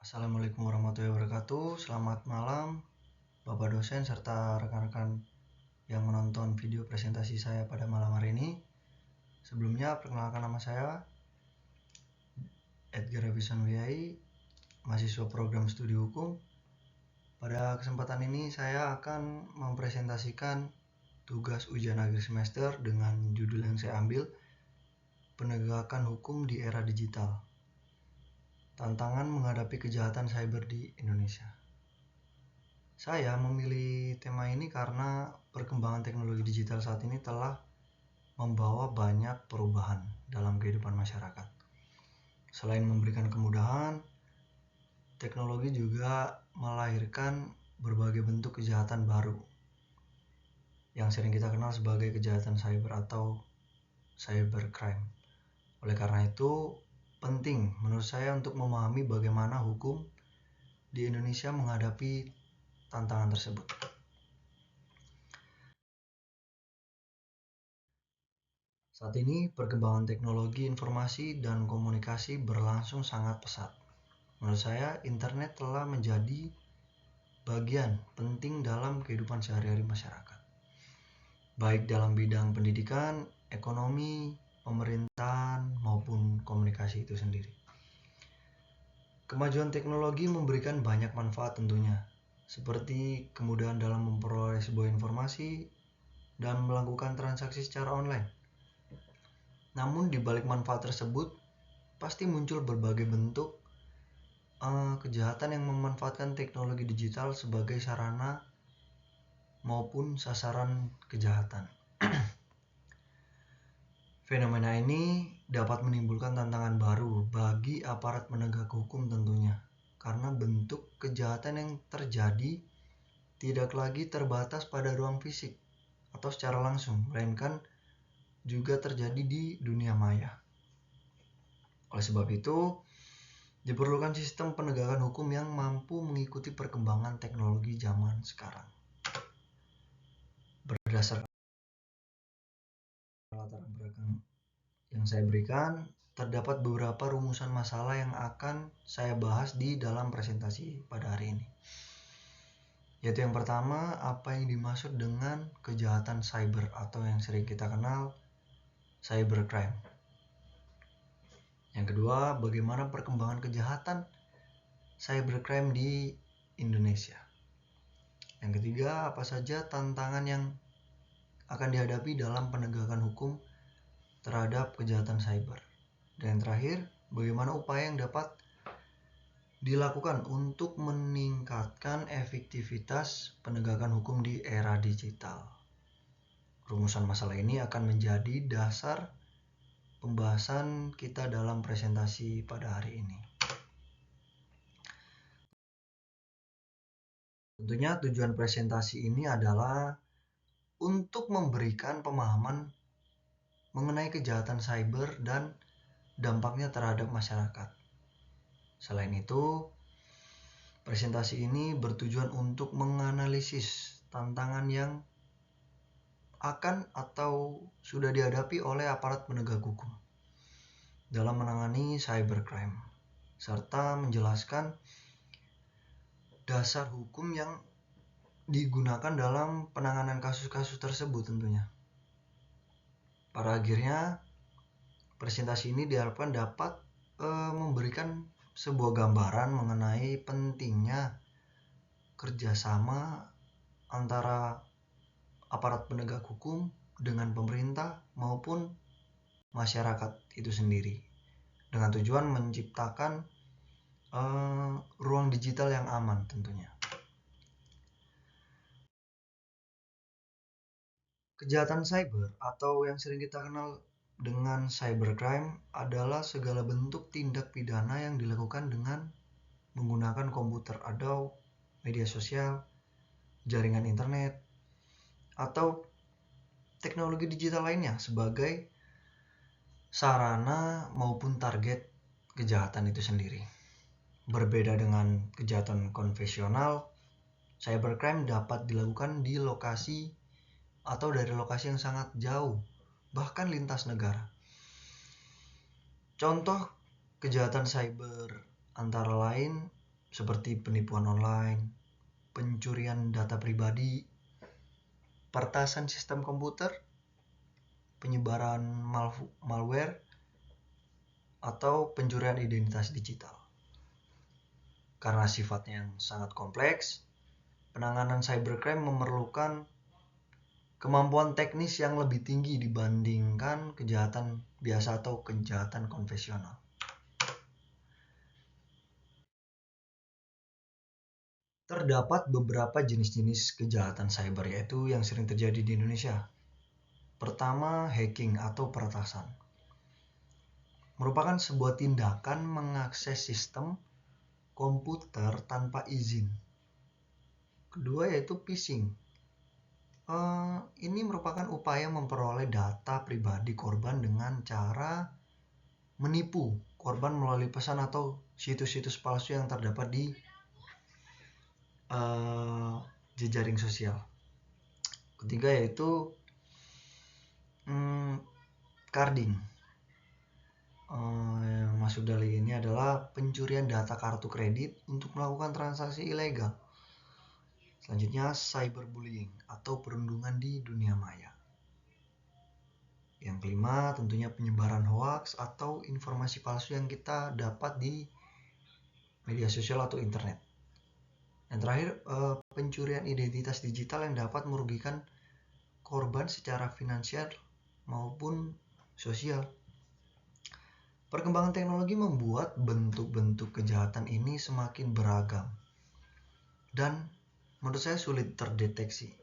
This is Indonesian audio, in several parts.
Assalamualaikum warahmatullahi wabarakatuh. Selamat malam Bapak dosen serta rekan-rekan yang menonton video presentasi saya pada malam hari ini. Sebelumnya perkenalkan nama saya Edgar Avisan Wiyai, mahasiswa program studi hukum. Pada kesempatan ini saya akan mempresentasikan tugas ujian akhir semester dengan judul yang saya ambil, Penegakan Hukum di Era Digital. Tantangan menghadapi kejahatan cyber di Indonesia. Saya memilih tema ini karena perkembangan teknologi digital saat ini telah membawa banyak perubahan dalam kehidupan masyarakat. Selain memberikan kemudahan, teknologi juga melahirkan berbagai bentuk kejahatan baru yang sering kita kenal sebagai kejahatan cyber atau cybercrime. Oleh karena itu, penting menurut saya untuk memahami bagaimana hukum di Indonesia menghadapi tantangan tersebut. Saat ini perkembangan teknologi informasi dan komunikasi berlangsung sangat pesat. Menurut saya, internet telah menjadi bagian penting dalam kehidupan sehari-hari masyarakat, baik dalam bidang pendidikan, ekonomi, pemerintahan, maupun komunikasi itu sendiri. Kemajuan teknologi memberikan banyak manfaat tentunya, seperti kemudahan dalam memperoleh sebuah informasi dan melakukan transaksi secara online. Namun di balik manfaat tersebut, pasti muncul berbagai bentuk kejahatan yang memanfaatkan teknologi digital sebagai sarana maupun sasaran kejahatan. Fenomena ini dapat menimbulkan tantangan baru bagi aparat penegak hukum tentunya, karena bentuk kejahatan yang terjadi tidak lagi terbatas pada ruang fisik atau secara langsung, melainkan juga terjadi di dunia maya. Oleh sebab itu, diperlukan sistem penegakan hukum yang mampu mengikuti perkembangan teknologi zaman sekarang. Berdasarkan latar belakang yang saya berikan, terdapat beberapa rumusan masalah yang akan saya bahas di dalam presentasi pada hari ini. Yaitu yang pertama, apa yang dimaksud dengan kejahatan cyber atau yang sering kita kenal cybercrime. Yang kedua, bagaimana perkembangan kejahatan cybercrime di Indonesia. Yang ketiga, apa saja tantangan yang akan dihadapi dalam penegakan hukum terhadap kejahatan cyber. Dan yang terakhir, bagaimana upaya yang dapat dilakukan untuk meningkatkan efektivitas penegakan hukum di era digital. Rumusan masalah ini akan menjadi dasar pembahasan kita dalam presentasi pada hari ini. Tentunya tujuan presentasi ini adalah untuk memberikan pemahaman mengenai kejahatan cyber dan dampaknya terhadap masyarakat. Selain itu, presentasi ini bertujuan untuk menganalisis tantangan yang akan atau sudah dihadapi oleh aparat penegak hukum dalam menangani cybercrime, serta menjelaskan dasar hukum yang digunakan dalam penanganan kasus-kasus tersebut tentunya. Pada akhirnya, presentasi ini diharapkan dapat memberikan sebuah gambaran mengenai pentingnya kerjasama antara aparat penegak hukum dengan pemerintah maupun masyarakat itu sendiri, dengan tujuan menciptakan ruang digital yang aman tentunya. Kejahatan cyber atau yang sering kita kenal dengan cybercrime adalah segala bentuk tindak pidana yang dilakukan dengan menggunakan komputer atau media sosial, jaringan internet, atau teknologi digital lainnya sebagai sarana maupun target kejahatan itu sendiri. Berbeda dengan kejahatan konvensional, cybercrime dapat dilakukan di lokasi atau dari lokasi yang sangat jauh, bahkan lintas negara. Contoh kejahatan cyber antara lain seperti penipuan online, pencurian data pribadi, pertasan sistem komputer, penyebaran malware, atau pencurian identitas digital. Karena sifatnya yang sangat kompleks, penanganan cybercrime memerlukan kemampuan teknis yang lebih tinggi dibandingkan kejahatan biasa atau kejahatan konvensional. Terdapat beberapa jenis-jenis kejahatan cyber yaitu yang sering terjadi di Indonesia. Pertama, hacking atau peretasan. Merupakan sebuah tindakan mengakses sistem komputer tanpa izin. Kedua yaitu phishing. Ini merupakan upaya memperoleh data pribadi korban dengan cara menipu korban melalui pesan atau situs-situs palsu yang terdapat di jejaring sosial. Ketiga yaitu carding. Masuk dari ini adalah pencurian data kartu kredit untuk melakukan transaksi ilegal. Selanjutnya cyberbullying atau perundungan di dunia maya. Yang kelima tentunya penyebaran hoaks atau informasi palsu yang kita dapat di media sosial atau internet. Dan terakhir pencurian identitas digital yang dapat merugikan korban secara finansial maupun sosial. Perkembangan teknologi membuat bentuk-bentuk kejahatan ini semakin beragam dan menurut saya sulit terdeteksi.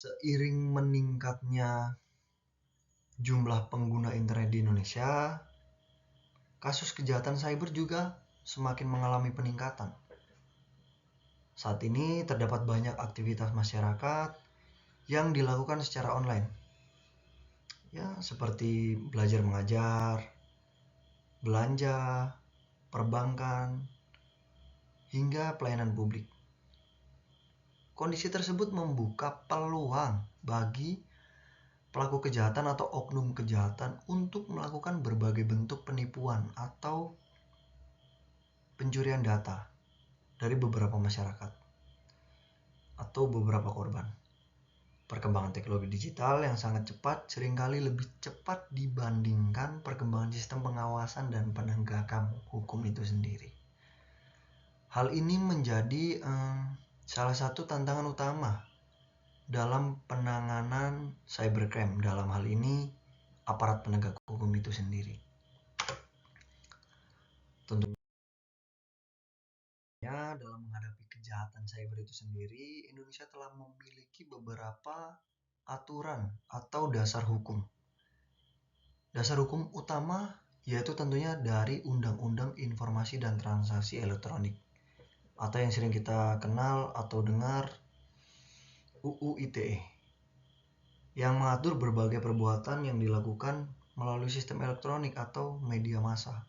Seiring meningkatnya jumlah pengguna internet di Indonesia, kasus kejahatan cyber juga semakin mengalami peningkatan. Saat ini terdapat banyak aktivitas masyarakat yang dilakukan secara online. Ya, seperti belajar mengajar, belanja, perbankan, hingga pelayanan publik. Kondisi tersebut membuka peluang bagi pelaku kejahatan atau oknum kejahatan untuk melakukan berbagai bentuk penipuan atau pencurian data dari beberapa masyarakat atau beberapa korban. Perkembangan teknologi digital yang sangat cepat seringkali lebih cepat dibandingkan perkembangan sistem pengawasan dan penegakan hukum itu sendiri. Hal ini menjadi salah satu tantangan utama dalam penanganan cybercrime, dalam hal ini aparat penegak hukum itu sendiri. Tentunya dalam menghadapi kejahatan cyber itu sendiri, Indonesia telah memiliki beberapa aturan atau dasar hukum. Dasar hukum utama yaitu tentunya dari Undang-Undang Informasi dan Transaksi Elektronik atau yang sering kita kenal atau dengar UU ITE yang mengatur berbagai perbuatan yang dilakukan melalui sistem elektronik atau media massa,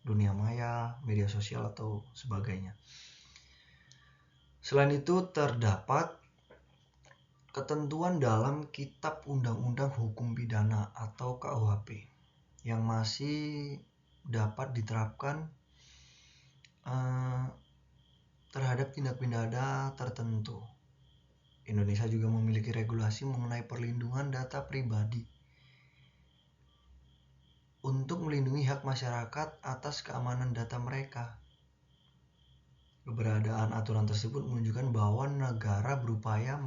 dunia maya, media sosial atau sebagainya. Selain itu terdapat ketentuan dalam Kitab Undang-Undang Hukum Pidana atau KUHP yang masih dapat diterapkan terhadap tindak pidana tertentu. Indonesia juga memiliki regulasi mengenai perlindungan data pribadi untuk melindungi hak masyarakat atas keamanan data mereka. Keberadaan aturan tersebut menunjukkan bahwa negara berupaya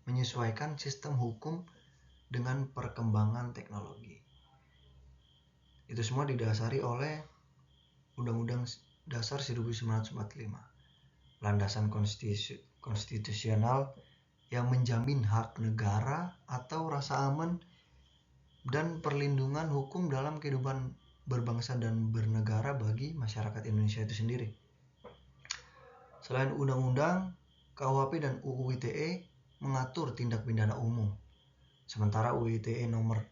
menyesuaikan sistem hukum dengan perkembangan teknologi. Itu semua didasari oleh Undang-Undang Dasar 1945, landasan konstitusional yang menjamin hak negara atau rasa aman dan perlindungan hukum dalam kehidupan berbangsa dan bernegara bagi masyarakat Indonesia itu sendiri. Selain undang-undang, KUHP dan UU ITE mengatur tindak pidana umum. Sementara UU ITE nomor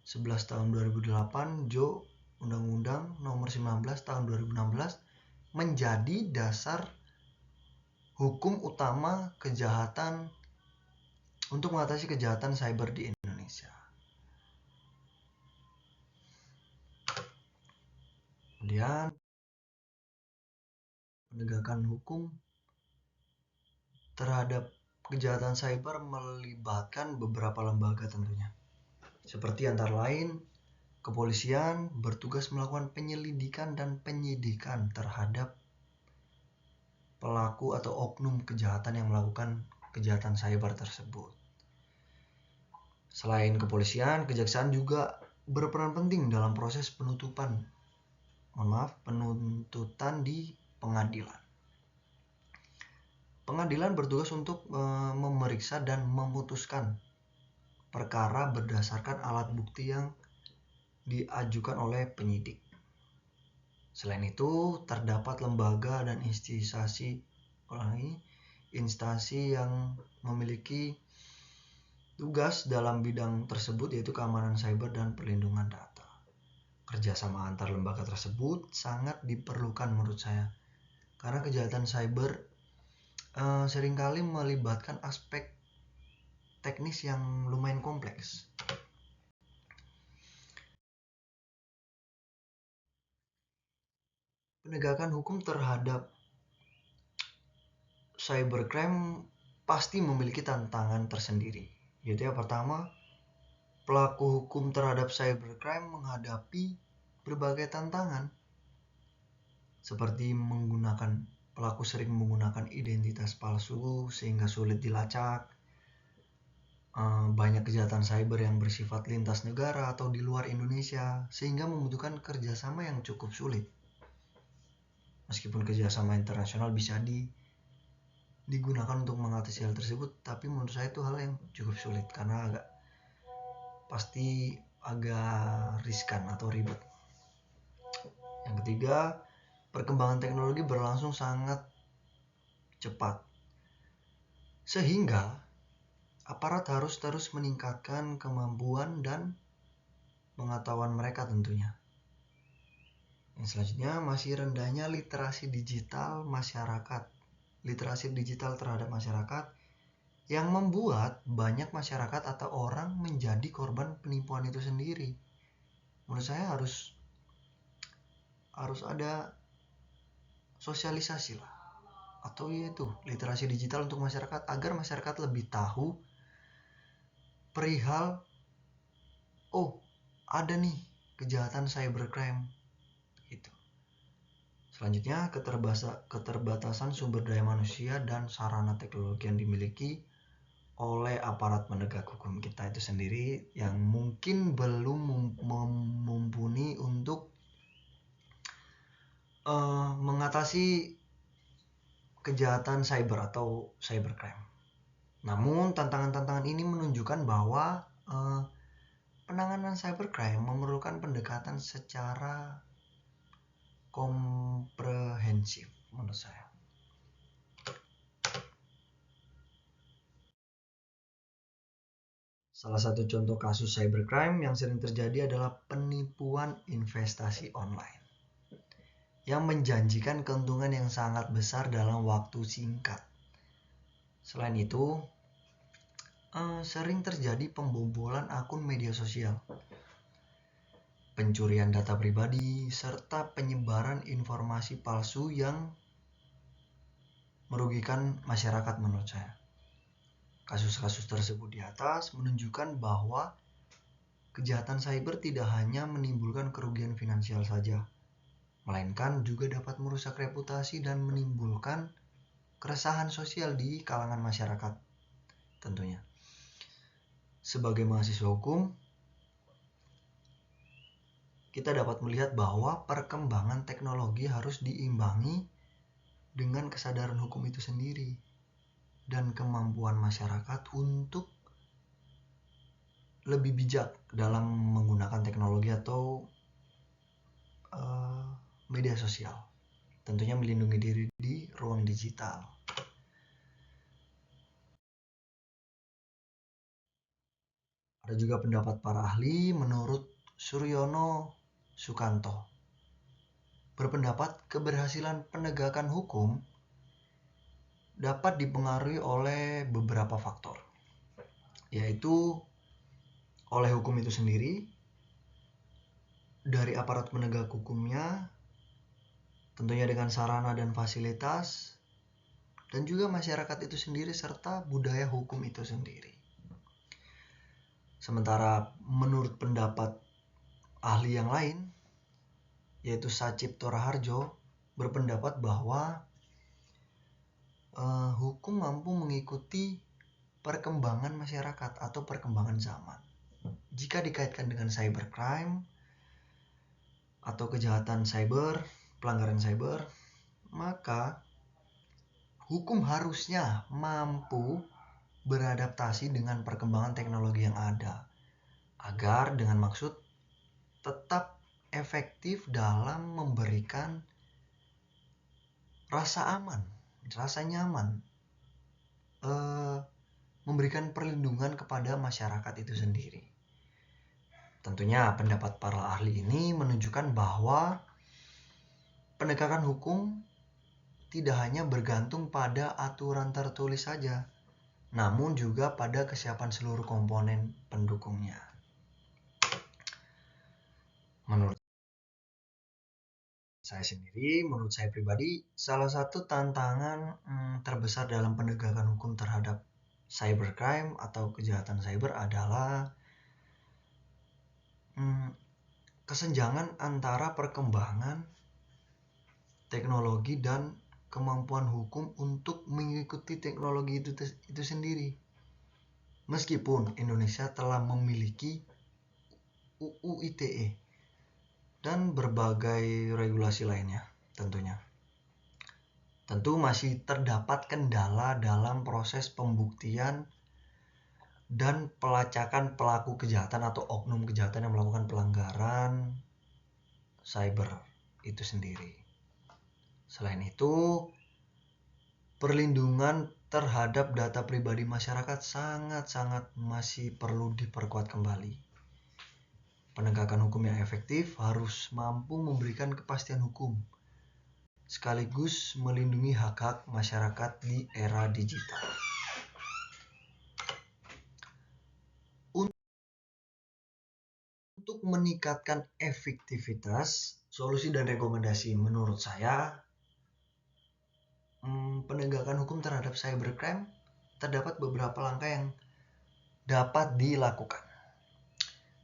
11 tahun 2008, JO Undang-Undang nomor 19 tahun 2016 menjadi dasar hukum utama kejahatan untuk mengatasi kejahatan cyber di Indonesia. kemudian penegakan hukum terhadap kejahatan cyber melibatkan beberapa lembaga tentunya, seperti antara lain kepolisian bertugas melakukan penyelidikan dan penyidikan terhadap pelaku atau oknum kejahatan yang melakukan kejahatan cyber tersebut. Selain kepolisian, kejaksaan juga berperan penting dalam proses penuntutan di pengadilan. Pengadilan bertugas untuk memeriksa dan memutuskan perkara berdasarkan alat bukti yang diajukan oleh penyidik. Selain itu, terdapat lembaga dan instansi yang memiliki tugas dalam bidang tersebut, yaitu keamanan cyber dan perlindungan data. Kerjasama antar lembaga tersebut sangat diperlukan menurut saya, karena kejahatan cyber seringkali melibatkan aspek teknis yang lumayan kompleks. Penegakan hukum terhadap cybercrime pasti memiliki tantangan tersendiri. Yaitu yang pertama, pelaku hukum terhadap cybercrime menghadapi berbagai tantangan, seperti pelaku sering menggunakan identitas palsu sehingga sulit dilacak. Banyak kejahatan cyber yang bersifat lintas negara atau di luar Indonesia, sehingga membutuhkan kerjasama yang cukup sulit. Meskipun kerjasama internasional bisa digunakan untuk mengatasi hal tersebut, tapi menurut saya itu hal yang cukup sulit karena pasti agak riskan atau ribet. Yang ketiga, perkembangan teknologi berlangsung sangat cepat, sehingga aparat harus terus meningkatkan kemampuan dan pengetahuan mereka tentunya. Yang selanjutnya, masih rendahnya literasi digital terhadap masyarakat yang membuat banyak masyarakat atau orang menjadi korban penipuan itu sendiri. Menurut saya harus ada sosialisasi lah, atau yaitu literasi digital untuk masyarakat, agar masyarakat lebih tahu perihal ada nih kejahatan cybercrime gitu. Selanjutnya, keterbatasan sumber daya manusia dan sarana teknologi yang dimiliki oleh aparat penegak hukum kita itu sendiri, yang mungkin belum mumpuni untuk mengatasi kejahatan cyber atau cybercrime. Namun tantangan-tantangan ini menunjukkan bahwa penanganan cybercrime memerlukan pendekatan secara komprehensif menurut saya. Salah satu contoh kasus cybercrime yang sering terjadi adalah penipuan investasi online yang menjanjikan keuntungan yang sangat besar dalam waktu singkat. Selain itu, sering terjadi pembobolan akun media sosial, pencurian data pribadi, serta penyebaran informasi palsu yang merugikan masyarakat menurut saya. Kasus-kasus tersebut di atas menunjukkan bahwa kejahatan cyber tidak hanya menimbulkan kerugian finansial saja, melainkan juga dapat merusak reputasi dan menimbulkan keresahan sosial di kalangan masyarakat tentunya. Sebagai mahasiswa hukum, kita dapat melihat bahwa perkembangan teknologi harus diimbangi dengan kesadaran hukum itu sendiri dan kemampuan masyarakat untuk lebih bijak dalam menggunakan teknologi atau media sosial, tentunya melindungi diri di ruang digital. Ada juga pendapat para ahli. Menurut Suryono Sukanto berpendapat keberhasilan penegakan hukum dapat dipengaruhi oleh beberapa faktor, yaitu oleh hukum itu sendiri, dari aparat penegak hukumnya, tentunya dengan sarana dan fasilitas, dan juga masyarakat itu sendiri serta budaya hukum itu sendiri. Sementara menurut pendapat ahli yang lain, yaitu Sacipto Raharjo, berpendapat bahwa hukum mampu mengikuti perkembangan masyarakat atau perkembangan zaman. Jika dikaitkan dengan cybercrime atau kejahatan cyber, pelanggaran cyber, maka hukum harusnya mampu beradaptasi dengan perkembangan teknologi yang ada, agar dengan maksud tetap efektif dalam memberikan rasa aman, rasa nyaman, memberikan perlindungan kepada masyarakat itu sendiri. Tentunya pendapat para ahli ini menunjukkan bahwa penegakan hukum tidak hanya bergantung pada aturan tertulis saja, namun juga pada kesiapan seluruh komponen pendukungnya. Menurut saya pribadi, salah satu tantangan terbesar dalam penegakan hukum terhadap cybercrime atau kejahatan cyber adalah kesenjangan antara perkembangan teknologi dan kemampuan hukum untuk mengikuti teknologi itu sendiri. Meskipun Indonesia telah memiliki UU ITE dan berbagai regulasi lainnya, tentu masih terdapat kendala dalam proses pembuktian dan pelacakan pelaku kejahatan atau oknum kejahatan yang melakukan pelanggaran cyber itu sendiri. Selain itu, perlindungan terhadap data pribadi masyarakat sangat-sangat masih perlu diperkuat kembali. Penegakan hukum yang efektif harus mampu memberikan kepastian hukum, sekaligus melindungi hak-hak masyarakat di era digital. Untuk meningkatkan efektivitas, solusi dan rekomendasi menurut saya, penegakan hukum terhadap cybercrime terdapat beberapa langkah yang dapat dilakukan.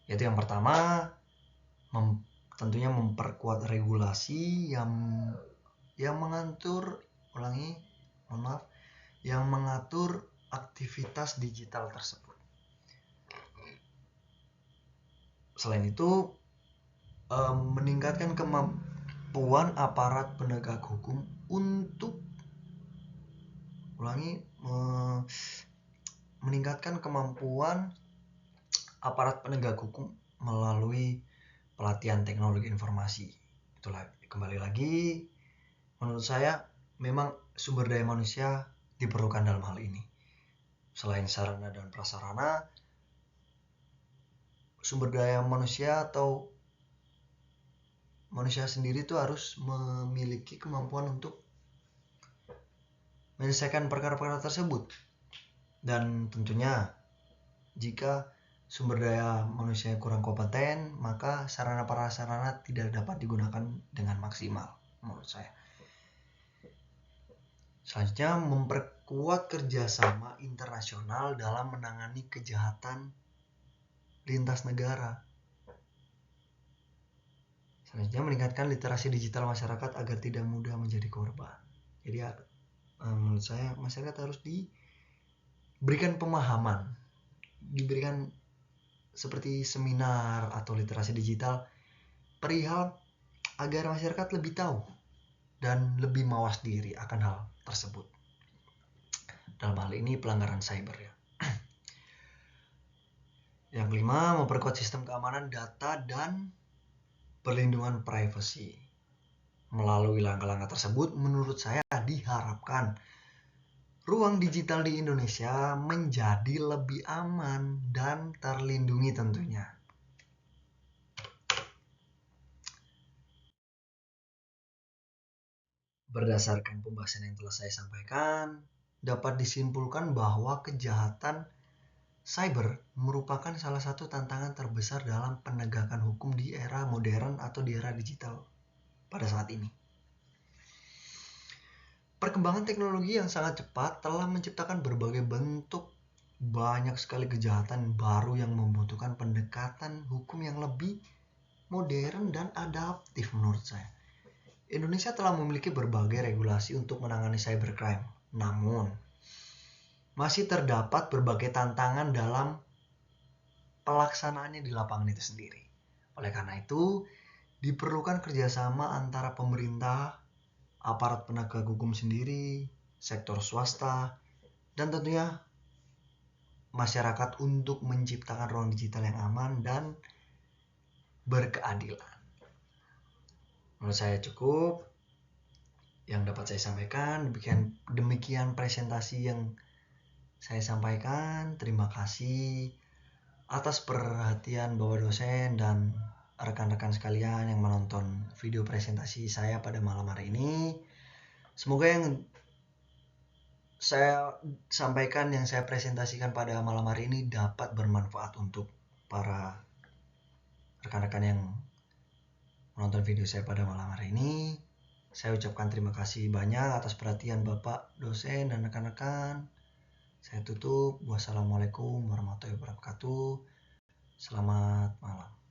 Yaitu yang pertama, tentunya memperkuat regulasi yang mengatur aktivitas digital tersebut. Selain itu, meningkatkan kemampuan aparat penegak hukum untuk meningkatkan kemampuan aparat penegak hukum melalui pelatihan teknologi informasi. Itulah, kembali lagi, menurut saya memang sumber daya manusia diperlukan dalam hal ini. Selain sarana dan prasarana, sumber daya manusia atau manusia sendiri itu harus memiliki kemampuan untuk menyelesaikan perkara-perkara tersebut. Dan tentunya jika sumber daya manusia kurang kompeten, maka sarana prasarana tidak dapat digunakan dengan maksimal menurut saya. Selanjutnya, memperkuat kerjasama internasional dalam menangani kejahatan lintas negara. Selanjutnya, meningkatkan literasi digital masyarakat agar tidak mudah menjadi korban. Jadi menurut saya masyarakat harus diberikan pemahaman, diberikan seperti seminar atau literasi digital perihal agar masyarakat lebih tahu dan lebih mawas diri akan hal tersebut. Dalam hal ini pelanggaran cyber ya. Yang kelima, memperkuat sistem keamanan data dan perlindungan privasi. Melalui langkah-langkah tersebut, menurut saya diharapkan ruang digital di Indonesia menjadi lebih aman dan terlindungi tentunya. Berdasarkan pembahasan yang telah saya sampaikan, dapat disimpulkan bahwa kejahatan cyber merupakan salah satu tantangan terbesar dalam penegakan hukum di era modern atau di era digital pada saat ini. Perkembangan teknologi yang sangat cepat telah menciptakan berbagai bentuk banyak sekali kejahatan baru yang membutuhkan pendekatan hukum yang lebih modern dan adaptif menurut saya. Indonesia telah memiliki berbagai regulasi untuk menangani cybercrime. Namun, masih terdapat berbagai tantangan dalam pelaksanaannya di lapangan itu sendiri. Oleh karena itu, diperlukan kerjasama antara pemerintah, aparat penegak hukum sendiri, sektor swasta, dan tentunya masyarakat untuk menciptakan ruang digital yang aman dan berkeadilan. Menurut saya cukup yang dapat saya sampaikan. Demikian presentasi yang saya sampaikan. Terima kasih atas perhatian Bapak dosen dan rekan-rekan sekalian yang menonton video presentasi saya pada malam hari ini. Semoga yang saya sampaikan, yang saya presentasikan pada malam hari ini dapat bermanfaat untuk para rekan-rekan yang menonton video saya pada malam hari ini. Saya ucapkan terima kasih banyak atas perhatian Bapak dosen dan rekan-rekan. Saya tutup. Wassalamualaikum warahmatullahi wabarakatuh. Selamat malam.